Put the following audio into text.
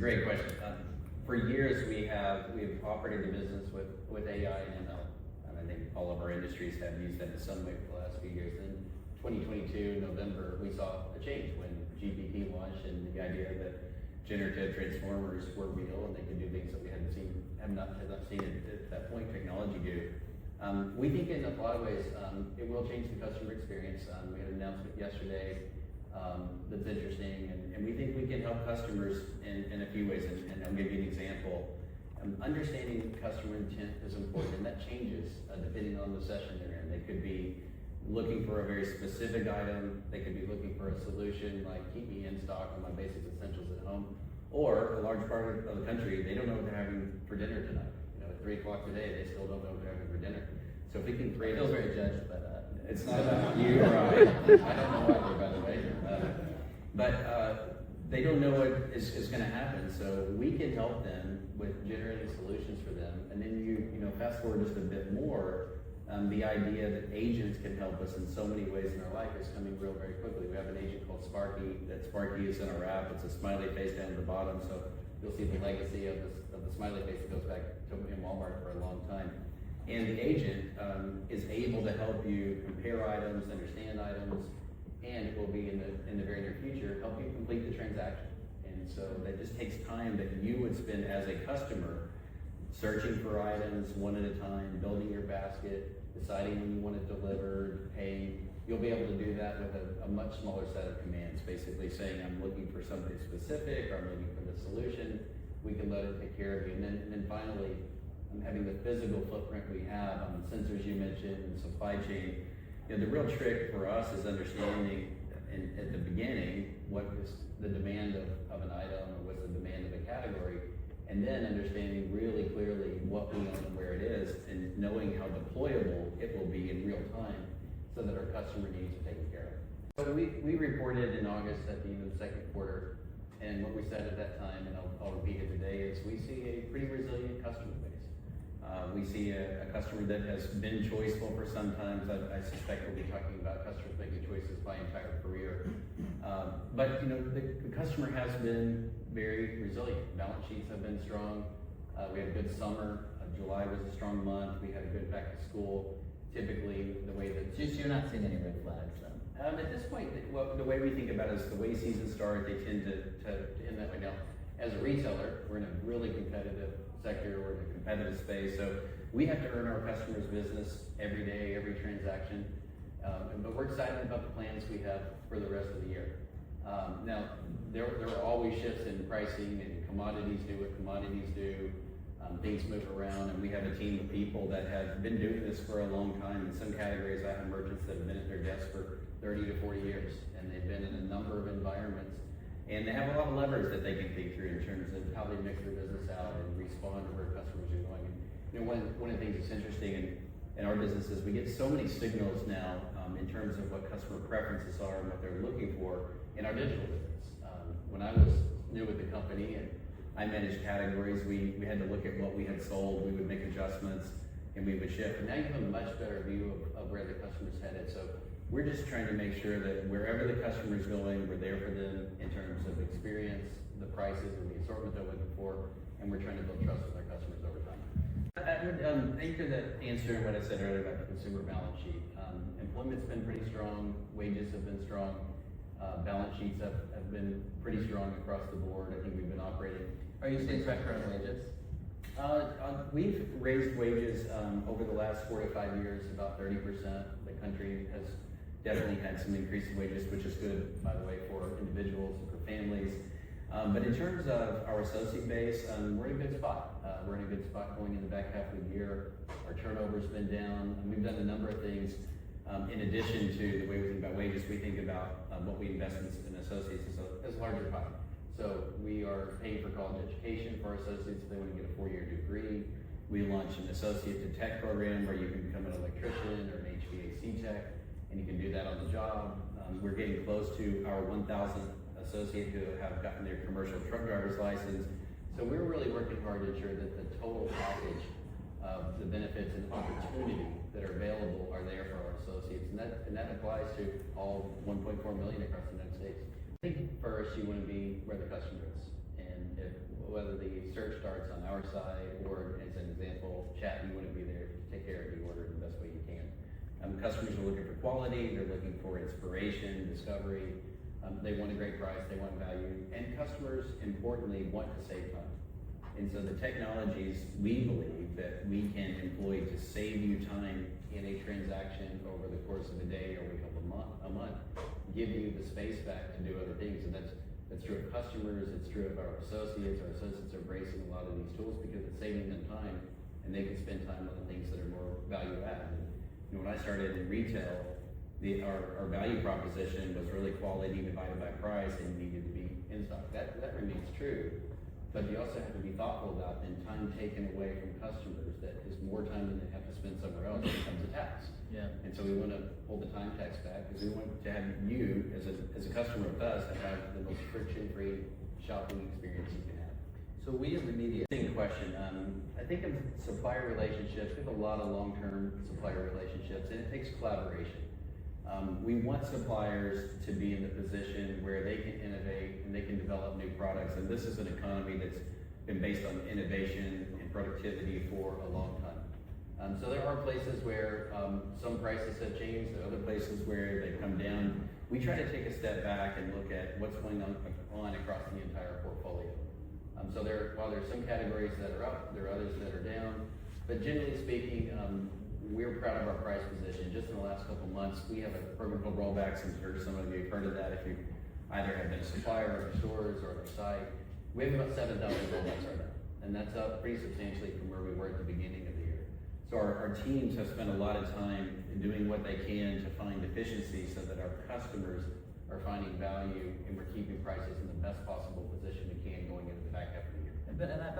great question. For years, we've operated the business with AI and ML. I think all of our industries have used that in some way for the last few years. In 2022, November, we saw a change when GPT launched and the idea that generative transformers were real and they could do things that we have not seen at that point technology do. We think in a lot of ways it will change the customer experience. We had an announcement yesterday that's interesting, and we think we can help customers in a few ways, and I'll give you an example. Understanding customer intent is important, and that changes depending on the session they're in. They could be looking for a very specific item, they could be looking for a solution like keep me in stock on my basic essentials at home, or a large part of the country, they don't know what they're having for dinner tonight. At 3 o'clock today, they still don't know what they're having for dinner. So if we can create... I feel very judged by that. It's not about you or I don't know either, by the way. But they don't know what is going to happen, so we can help them with generating solutions for them. And then you fast forward just a bit more, the idea that agents can help us in so many ways in our life is coming real very quickly. We have an agent called Sparky. That Sparky is in our app. It's a smiley face down at the bottom, so you'll see the legacy of the smiley face that goes back to Walmart for a long time. And the agent is able to help you compare items, understand items, and it will be in the very near future help you complete the transaction. And so that just takes time that you would spend as a customer searching for items one at a time, building your basket, deciding when you want it delivered, paying. You'll be able to do that with a much smaller set of commands, basically saying I'm looking for something specific or I'm looking for the solution. We can let it take care of you. And then finally, having the physical footprint we have on the sensors you mentioned and supply chain. The real trick for us is understanding at the beginning what is the demand of an item or what's the demand of a category, and then understanding really clearly what we own and where it is, and knowing how deployable it will be in real time so that our customer needs are taken care of. So we reported in August at the end of the second quarter, and what we said at that time, and I'll repeat it today, is we see a pretty resilient customer base. We see a customer that has been choiceful for some time. I suspect we'll be talking about customers making choices by entire career. But the customer has been very resilient. Balance sheets have been strong. We had a good summer. July was a strong month. We had a good back to school. Typically, the way that... So you're not seeing any red flags then? At this point, the way we think about it is the way seasons start, they tend to end that way. Now, as a retailer, we're in a really competitive sector, we're in a competitive space, so we have to earn our customers' business every day, every transaction. But we're excited about the plans we have for the rest of the year. Now, there are always shifts in pricing, and commodities do what commodities do. Things move around, and we have a team of people that have been doing this for a long time. In some categories, I have merchants that have been at their desk for 30 to 40 years, and they've been in a number of environments. And they have a lot of levers that they can think through in terms of how they mix their business out and respond to where customers are going. And one of the things that's interesting in our business is we get so many signals now in terms of what customer preferences are and what they're looking for in our digital business. When I was new with the company and I managed categories, we had to look at what we had sold, we would make adjustments, and we would shift. And now you have a much better view of where the customer's headed. So we're just trying to make sure that wherever the customer's going, we're there for them in terms of experience, the prices, and the assortment they're looking for, and we're trying to build trust with our customers over time. I would anchor that answer in what I said earlier about the consumer balance sheet. Employment's been pretty strong, wages have been strong, balance sheets have been pretty strong across the board. I think we've been operating. Are you seeing pressure on wages? We've raised wages over the last 4 to 5 years about 30%. The country has definitely had some increase in wages, which is good, by the way, for individuals and for families. But in terms of our associate base, we're in a good spot. We're in a good spot going in the back half of the year. Our turnover's been down, and we've done a number of things. In addition to the way we think about wages, we think about what we invest in associates as a larger pie. So we are paying for college education for our associates if they want to get a 4-year degree. We launched an associate to tech program where you can become an electrician or an HVAC tech, and you can do that on the job. We're getting close to our 1,000th associate who have gotten their commercial truck driver's license. So we're really working hard to ensure that the total package of the benefits and opportunity that are available are there for our associates, and that applies to all 1.4 million across the United States. I think first you want to be where the customer is, and if whether the search starts on our side or as an example, chat, you want to be there to take care of the order in the best way you can. Customers are looking for quality, they're looking for inspiration, discovery, they want a great price, they want value, and customers, importantly, want to save time. And so the technologies we believe that we can employ to save you time in a transaction over the course of a day or a month, give you the space back to do other things. And that's true of customers, it's true of our associates. Our associates are embracing a lot of these tools because it's saving them time, and they can spend time on the things that are more value added. You know, when I started in retail, our value proposition was really quality divided by price and needed to be in stock. That remains true, but you also have to be thoughtful about then time taken away from customers that is more time than they have to spend somewhere else. It becomes a tax. Yeah. And so we want to pull the time tax back because we want to have you as a customer with us to have the most friction-free shopping experience you can have. So we in the media. Same question. I think of supplier relationships. We have a lot of long-term supplier relationships, and it takes collaboration. We want suppliers to be in the position where they can innovate and they can develop new products. And this is an economy that's been based on innovation and productivity for a long time. So there are places where some prices have changed. There are other places where they've come down. We try to take a step back and look at what's going on across the entire portfolio. So while there's some categories that are up, there are others that are down. But generally speaking, we're proud of our price position. Just in the last couple months, we have a program called Rollbacks. I'm sure some of you have heard of that if you either have been a supplier of our stores or our site. We have about 7,000 rollbacks right now, and that's up pretty substantially from where we were at the beginning of the year. So our teams have spent a lot of time doing what they can to find efficiency so that our customers are finding value and we're keeping prices in the best possible position we can going into the back half of the year. And I